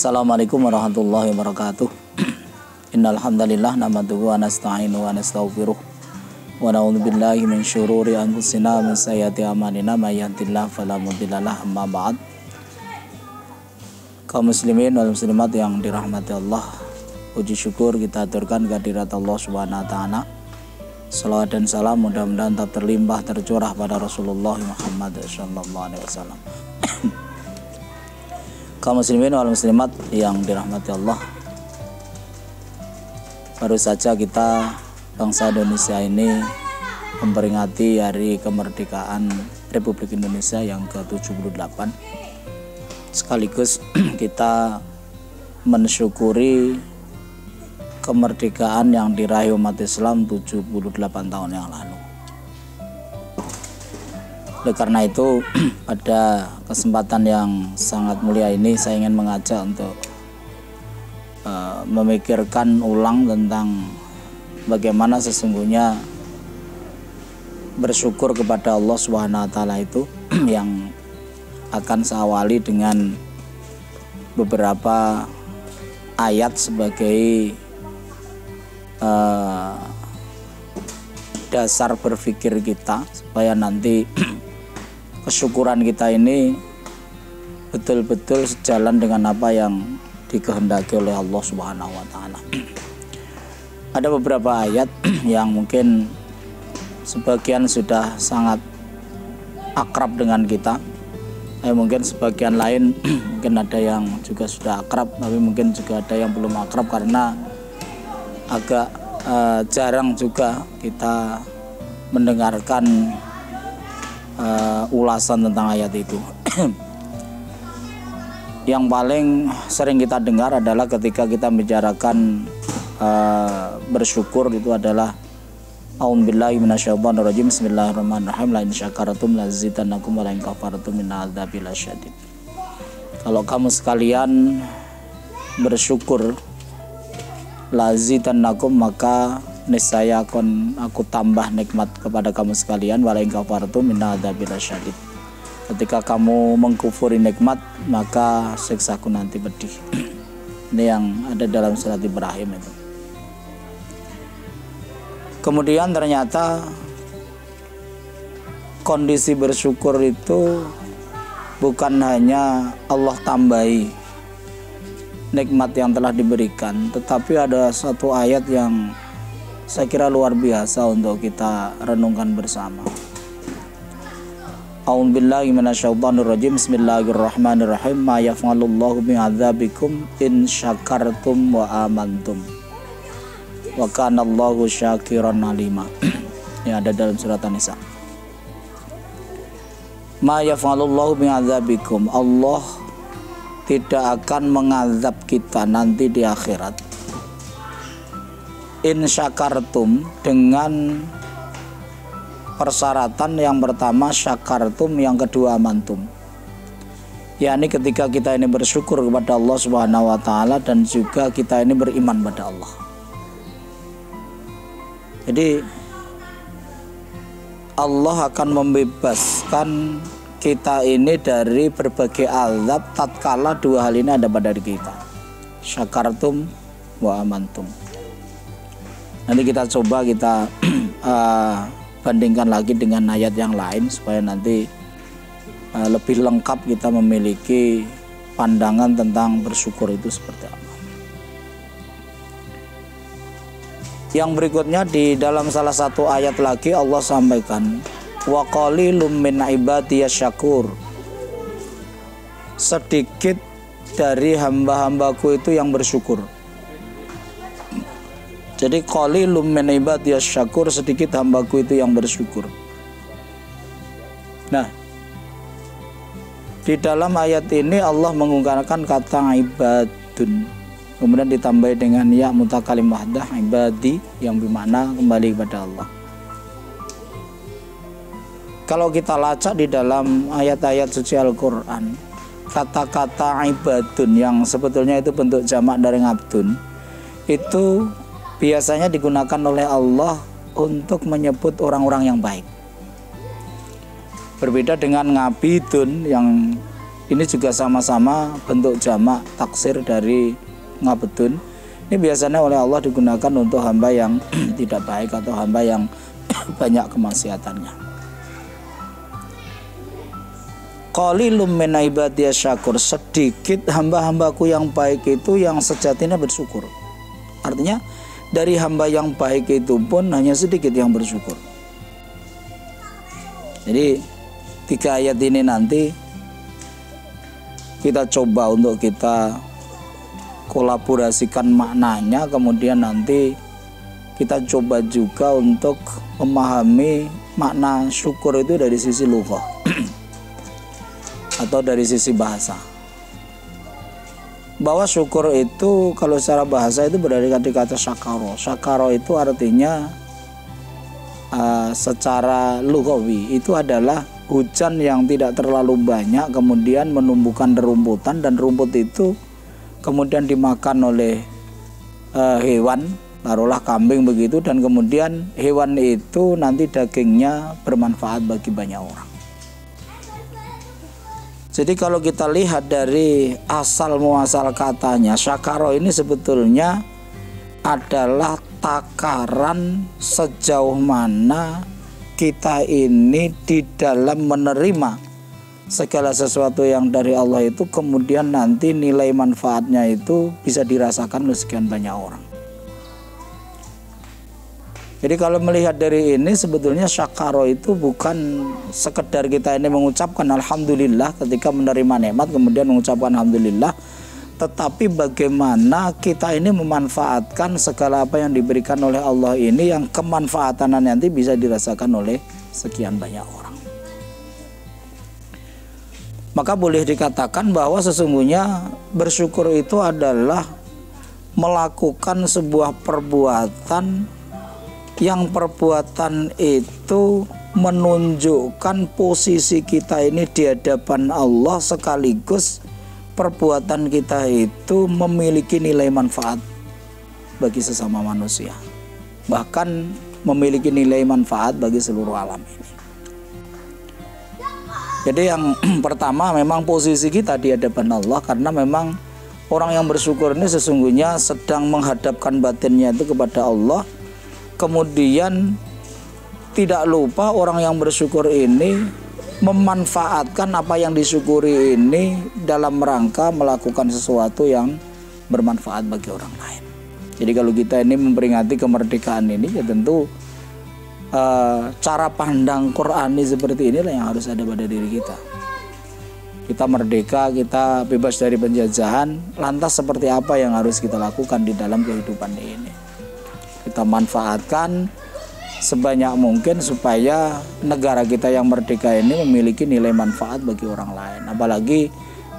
Assalamualaikum warahmatullahi wabarakatuh. Innal hamdalillah nahmaduhu wa nasta'inu wa nastaghfiruh wa na'udzu billahi min syururi anfusina wa min sayyiati a'malina may yahdihillahu fala mudhillalah amma ba'd. Kaum muslimin wal muslimat yang dirahmati Allah, puji syukur kita aturkan kehadirat Allah Subhanahu wa taala. Salawat dan salam mudah-mudahan tak terlimpah tercurah pada Rasulullah Muhammad sallallahu alaihi wasallam. Kaum muslimin wal muslimat yang dirahmati Allah, baru saja kita bangsa Indonesia ini memperingati hari kemerdekaan Republik Indonesia yang ke-78. Sekaligus kita mensyukuri kemerdekaan yang diraih umat Islam 78 tahun yang lalu. Oleh karena itu, pada kesempatan yang sangat mulia ini saya ingin mengajak untuk memikirkan ulang tentang bagaimana sesungguhnya bersyukur kepada Allah Subhanahu wa taala itu yang akan saya awali dengan beberapa ayat sebagai dasar berpikir kita supaya nanti kesyukuran kita ini betul-betul sejalan dengan apa yang dikehendaki oleh Allah Subhanahu wa taala. Ada beberapa ayat yang mungkin sebagian sudah sangat akrab dengan kita. Mungkin sebagian lain mungkin ada yang juga sudah akrab, tapi mungkin juga ada yang belum akrab karena agak jarang juga kita mendengarkan ulasan tentang ayat itu. Yang paling sering kita dengar adalah ketika kita bicarakan bersyukur, itu adalah a'udzubillahi minasyaitonirrajim, bismillahirrahmanirrahim, la in syakartum lazidannakum wa la in kafartum minal adzabil syadid. Kalau kamu sekalian bersyukur, lazidannakum, maka niscaya aku tambah nikmat kepada kamu sekalian, wala in kafartum minal adzabil syadid. Ketika kamu mengkufuri nikmat, maka siksaku nanti pedih. Ini yang ada dalam surat Ibrahim itu. Kemudian ternyata kondisi bersyukur itu bukan hanya Allah tambahi nikmat yang telah diberikan, tetapi ada satu ayat yang saya kira luar biasa untuk kita renungkan bersama. A'udzubillahi minasyaitonirrajim, bismillahirrahmanirrahim, ma yaf'alullahu bi'adzabikum in syakartum wa amantum wa kanallahu syakiran alima. Yang ada dalam surat An-Nisa. Ma yaf'alullahu bi'adzabikum, Allah tidak akan mengazab kita nanti di akhirat. In syakartum, dengan persyaratan yang pertama syakartum, yang kedua amantum. yakni ketika kita ini bersyukur kepada Allah Subhanahu wa taala dan juga kita ini beriman pada Allah. Jadi Allah akan membebaskan kita ini dari berbagai azab tatkala dua hal ini ada pada diri kita. Syakartum wa amantum. Nanti kita coba kita bandingkan lagi dengan ayat yang lain supaya nanti lebih lengkap kita memiliki pandangan tentang bersyukur itu seperti apa. Yang berikutnya di dalam salah satu ayat lagi Allah sampaikan, wa qalilum min ibadiyas syakur. Sedikit dari hamba-hambaku itu yang bersyukur. Jadi qalilum min ibadiyas syakur, sedikit hambaku itu yang bersyukur. Nah, di dalam ayat ini Allah menggunakan kata ibadun, kemudian ditambahi dengan ya mutakalim wahdah, ibadi, yang bermakna kembali kepada Allah. Kalau kita lacak di dalam ayat-ayat suci Al-Quran, kata-kata ibadun yang sebetulnya itu bentuk jamak dari ngabdun, itu biasanya digunakan oleh Allah untuk menyebut orang-orang yang baik. Berbeda dengan ngabidun yang Ini juga sama-sama bentuk jamak taksir dari ngabedun. Ini biasanya oleh Allah digunakan untuk hamba yang tidak baik atau hamba yang banyak kemaksiatannya. Qalilum min ibadiyas syakur, sedikit hamba-hambaku yang baik itu yang sejatinya bersyukur. Artinya dari hamba yang baik itu pun hanya sedikit yang bersyukur. Jadi 3 ayat ini nanti kita coba untuk kita kolaborasikan maknanya, kemudian nanti kita coba juga untuk memahami makna syukur itu dari sisi lughah atau dari sisi bahasa. Bahwa syukur itu kalau secara bahasa itu berasal dari kata syakaro. Syakaro itu artinya secara lughawi itu adalah hujan yang tidak terlalu banyak kemudian menumbuhkan rerumputan, dan rumput itu kemudian dimakan oleh hewan, taruhlah kambing begitu, dan kemudian hewan itu nanti dagingnya bermanfaat bagi banyak orang. Jadi kalau kita lihat dari asal muasal katanya, syakaro ini sebetulnya adalah takaran sejauh mana kita ini di dalam menerima segala sesuatu yang dari Allah itu, kemudian nanti nilai manfaatnya itu bisa dirasakan oleh sekian banyak orang. Jadi kalau melihat dari ini sebetulnya syakaro itu bukan sekedar kita ini mengucapkan alhamdulillah ketika menerima nikmat kemudian mengucapkan alhamdulillah, tetapi bagaimana kita ini memanfaatkan segala apa yang diberikan oleh Allah ini, yang kemanfaatannya nanti bisa dirasakan oleh sekian banyak orang. Maka boleh dikatakan bahwa sesungguhnya bersyukur itu adalah melakukan sebuah perbuatan yang perbuatan itu menunjukkan posisi kita ini di hadapan Allah, sekaligus perbuatan kita itu memiliki nilai manfaat bagi sesama manusia, bahkan memiliki nilai manfaat bagi seluruh alam ini. Jadi yang pertama memang posisi kita di hadapan Allah, karena memang orang yang bersyukur ini sesungguhnya sedang menghadapkan batinnya itu kepada Allah. Kemudian tidak lupa orang yang bersyukur ini memanfaatkan apa yang disyukuri ini dalam rangka melakukan sesuatu yang bermanfaat bagi orang lain. Jadi kalau kita ini memperingati kemerdekaan ini, ya tentu cara pandang Qur'ani seperti inilah yang harus ada pada diri kita. Kita merdeka, kita bebas dari penjajahan, lantas seperti apa yang harus kita lakukan di dalam kehidupan ini? Kita manfaatkan sebanyak mungkin supaya negara kita yang merdeka ini memiliki nilai manfaat bagi orang lain. Apalagi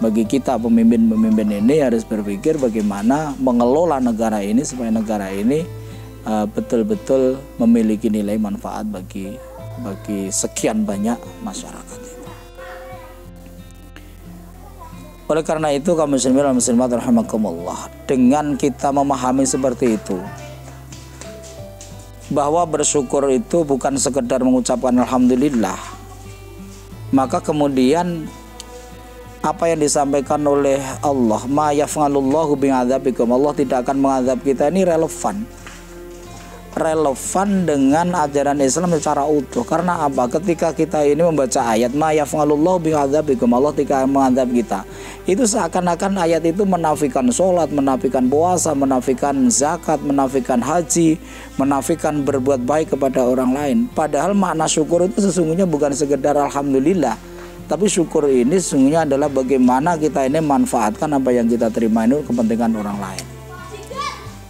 bagi kita pemimpin-pemimpin ini harus berpikir bagaimana mengelola negara ini supaya negara ini betul-betul memiliki nilai manfaat bagi sekian banyak masyarakat itu. Oleh karena itu kaum muslimin dan muslimat rahimakumullah, dengan kita memahami seperti itu, bahwa bersyukur itu bukan sekedar mengucapkan alhamdulillah, maka kemudian apa yang disampaikan oleh Allah, ma yaf'alullahu bi'adzabikum, Allah tidak akan mengadab kita, ini relevan dengan ajaran Islam secara utuh. Karena apa? Ketika kita ini membaca ayat ma yaf'alullahu bi'adzabikum, Allah tidak mengadab kita, itu seakan-akan ayat itu menafikan sholat, menafikan puasa, menafikan zakat, menafikan haji, menafikan berbuat baik kepada orang lain. Padahal makna syukur itu sesungguhnya bukan sekedar alhamdulillah, tapi syukur ini sesungguhnya adalah bagaimana kita ini manfaatkan apa yang kita terima ini kepentingan orang lain.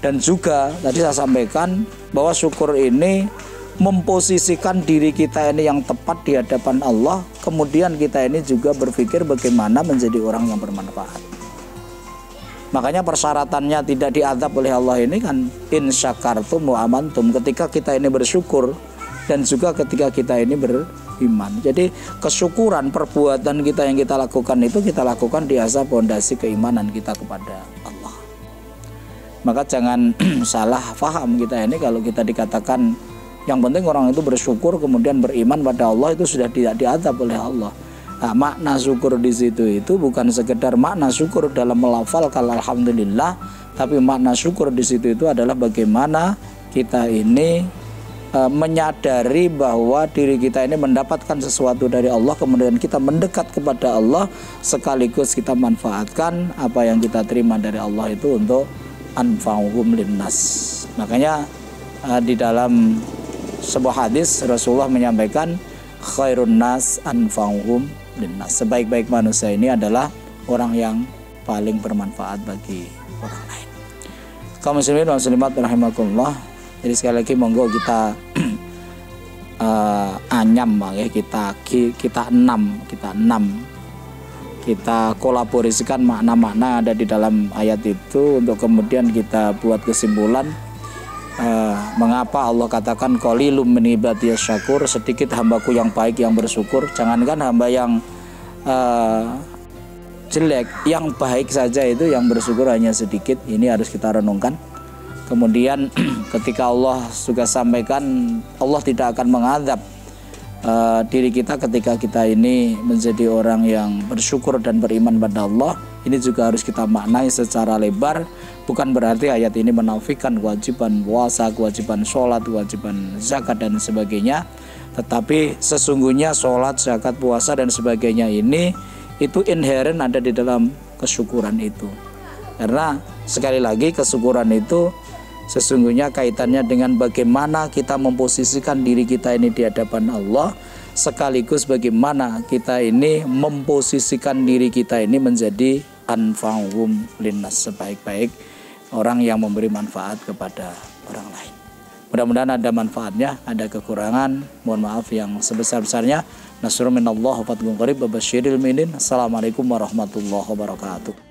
Dan juga tadi saya sampaikan bahwa syukur ini memposisikan diri kita ini yang tepat di hadapan Allah, kemudian kita ini juga berpikir bagaimana menjadi orang yang bermanfaat. Makanya persyaratannya tidak diazab oleh Allah ini kan in syakartum wa amantum, ketika kita ini bersyukur dan juga ketika kita ini beriman. Jadi kesyukuran perbuatan kita yang kita lakukan itu kita lakukan di atas pondasi keimanan kita kepada Allah. Maka jangan salah paham kita ini kalau kita dikatakan yang penting orang itu bersyukur kemudian beriman pada Allah, itu sudah tidak diazab oleh Allah. Nah, makna syukur di situ itu bukan sekedar makna syukur dalam melafalkan alhamdulillah, tapi makna syukur di situ itu adalah bagaimana kita ini menyadari bahwa diri kita ini mendapatkan sesuatu dari Allah, kemudian kita mendekat kepada Allah, sekaligus kita manfaatkan apa yang kita terima dari Allah itu untuk anfa'uhum linnas. Makanya di dalam sebuah hadis Rasulullah menyampaikan khairun nas anfa'uhum linnas. Sebaik-baik manusia ini adalah orang yang paling bermanfaat bagi orang lain. Kaum muslimin wal muslimat rahimakumullah. Jadi sekali lagi monggo kita anyam ya, kita kolaborasikan makna-makna ada di dalam ayat itu untuk kemudian kita buat kesimpulan mengapa Allah katakan qalilum min ibadiyas syakur, sedikit hambaku yang baik yang bersyukur. Jangankan hamba yang jelek, yang baik saja itu yang bersyukur hanya sedikit. Ini harus kita renungkan. Kemudian ketika Allah juga sampaikan Allah tidak akan mengadab diri kita ketika kita ini menjadi orang yang bersyukur dan beriman pada Allah. Ini juga harus kita maknai secara lebar. Bukan berarti ayat ini menafikan kewajiban puasa, kewajiban sholat, kewajiban zakat dan sebagainya. Tetapi sesungguhnya sholat, zakat, puasa dan sebagainya ini itu inherent ada di dalam kesyukuran itu. Karena sekali lagi kesyukuran itu sesungguhnya kaitannya dengan bagaimana kita memposisikan diri kita ini di hadapan Allah, sekaligus bagaimana kita ini memposisikan diri kita ini menjadi anfa'uhum linnas, sebaik-baik orang yang memberi manfaat kepada orang lain. Mudah-mudahan ada manfaatnya, ada kekurangan, mohon maaf yang sebesar-besarnya. Nasrun minallah wa fathun qarib wa basyiril mu'minin. Assalamualaikum warahmatullahi wabarakatuh.